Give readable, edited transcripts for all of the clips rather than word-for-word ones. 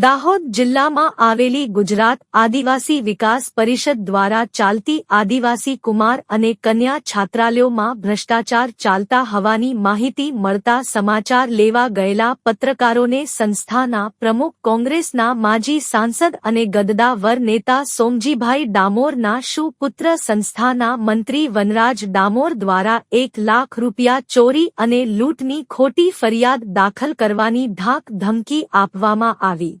દાહોદ જિલ્લામાં આવેલી ગુજરાત આદિવાસી વિકાસ પરિષદ દ્વારા ચાલતી આદિવાસી કુમાર અને કન્યા છાત્રાલયોમાં ભ્રષ્ટાચાર ચાલતા હોવાની માહિતી મળતા સમાચાર લેવા ગયેલા પત્રકારોને સંસ્થાના પ્રમુખ કોંગ્રેસના માજી સાંસદ અને ગદ્દાવર નેતા સોમજીભાઈ ડામોરના સુપુત્ર સંસ્થાના મંત્રી વનરાજ ડામોર દ્વારા 1 લાખ રૂપિયા ચોરી અને લૂંટની ખોટી ફરિયાદ દાખલ કરવાની ધાક ધમકી આપવામાં આવી।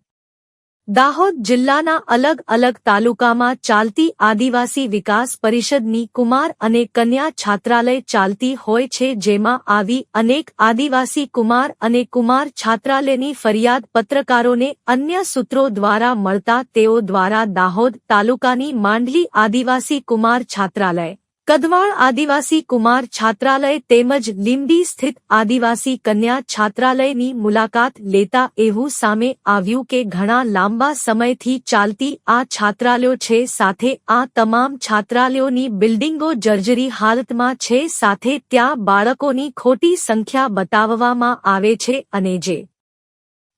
દાહોદ જિલ્લાના અલગ અલગ તાલુકામાં ચાલતી આદિવાસી વિકાસ પરિષદની કુમાર અને કન્યા છાત્રાલય ચાલતી હોય છે, જેમાં આવી અનેક આદિવાસી કુમાર અને કુમાર છાત્રાલયની ફરિયાદ પત્રકારોને અન્ય સૂત્રો દ્વારા મળતા તેઓ દ્વારા દાહોદ તાલુકાની માંડલી આદિવાસી કુમાર છાત્રાલય, કદવાળ આદિવાસી કુમાર છાત્રાલય તેમજ લીંબડી સ્થિત આદિવાસી કન્યા છાત્રાલયની મુલાકાત લેતા એવું સામે આવ્યું કે ઘણા લાંબા સમયથી ચાલતી આ છાત્રાલયો છે, સાથે આ તમામ છાત્રાલયોની બિલ્ડિંગો જર્જરી હાલતમાં છે, સાથે ત્યાં બાળકોની ખોટી સંખ્યા બતાવવામાં આવે છે અને જે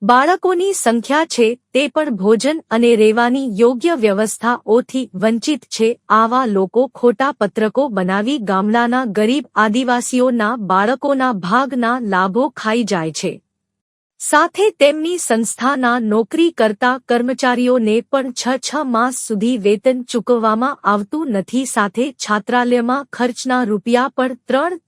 બાળકોની સંખ્યા છે તે પણ ભોજન અને રહેવાની યોગ્ય વ્યવસ્થાઓથી વંચિત છે। આવા લોકો ખોટા પત્રકો બનાવી ગામડાના ગરીબ આદિવાસીઓના બાળકોના ભાગના લાભો ખાઈ જાય છે, સાથે તેમની સંસ્થાના નોકરી કરતા કર્મચારીઓને પણ 6 માસ સુધી વેતન ચૂકવવામાં આવતું નથી, સાથે છાત્રાલયમાં ખર્ચના રૂપિયા પણ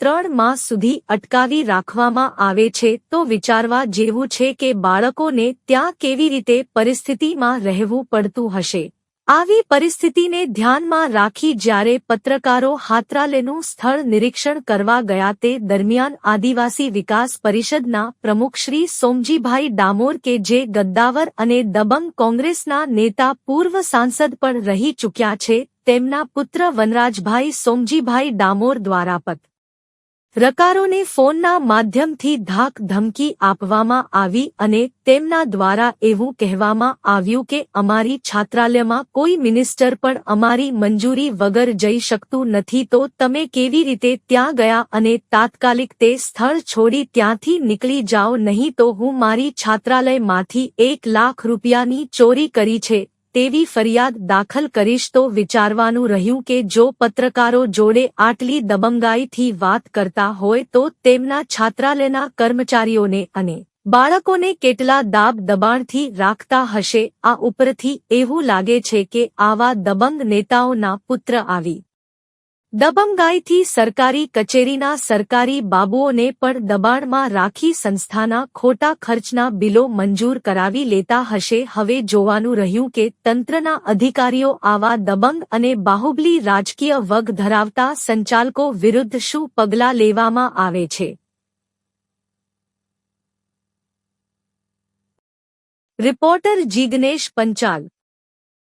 3 માસ સુધી અટકાવી રાખવામાં આવે છે। તો વિચારવા જેવું છે કે બાળકોને ત્યાં કેવી રીતે પરિસ્થિતિમાં રહેવું પડતું હશે। આવી પરિસ્થિતિને ધ્યાનમાં રાખી જ્યારે પત્રકારો છાત્રાલયનું સ્થળ નિરીક્ષણ કરવા ગયા તે દરમિયાન આદિવાસી વિકાસ પરિષદના પ્રમુખ શ્રી સોમજીભાઈ ડામોર કે જે ગદ્દાવર અને દબંગ કોંગ્રેસના નેતા પૂર્વ સાંસદ પણ રહી ચૂક્યા છે, તેમના પુત્ર વનરાજભાઈ સોમજીભાઈ ડામોર દ્વારા પત્રકારોને ફોનના માધ્યમથી ધાક ધમકી આપવામાં આવી અને તેમના દ્વારા એવું કહેવામાં આવ્યું કે અમારી છાત્રાલયમાં કોઈ મિનિસ્ટર પણ અમારી મંજૂરી વગર જઈ શકતું નથી, તો તમે કેવી રીતે ત્યાં ગયા અને તાત્કાલિક તે સ્થળ છોડી ત્યાંથી નીકળી જાઓ, નહીં તો હું મારી છાત્રાલયમાંથી 1 લાખ રૂપિયાની ચોરી કરી છે તેવી ફરિયાદ દાખલ કરીશ। તો વિચારવાનું રહ્યું કે જો પત્રકારો જોડે આટલી દબંગાઈથી વાત કરતા હોય તો તેમના છાત્રાલયના કર્મચારીઓને અને બાળકોને કેટલા દાબ દબાણથી રાખતા હશે। આ ઉપરથી એવું લાગે છે કે આવા દબંગ નેતાઓના પુત્ર આવી દબંગાઈથી સરકારી કચેરીના સરકારી બાબુઓને પણ દબાણમાં રાખી સંસ્થાના ખોટા ખર્ચના બિલો મંજૂર કરાવી લેતા હશે। હવે જોવાનું રહ્યું કે તંત્રના અધિકારીઓ આવા દબંગ અને બાહુબલી રાજકીય વગ ધરાવતા સંચાલકો વિરુદ્ધ શું પગલાં લેવામાં આવે છે। રિપોર્ટર જીગ્નેશ પંચાલ।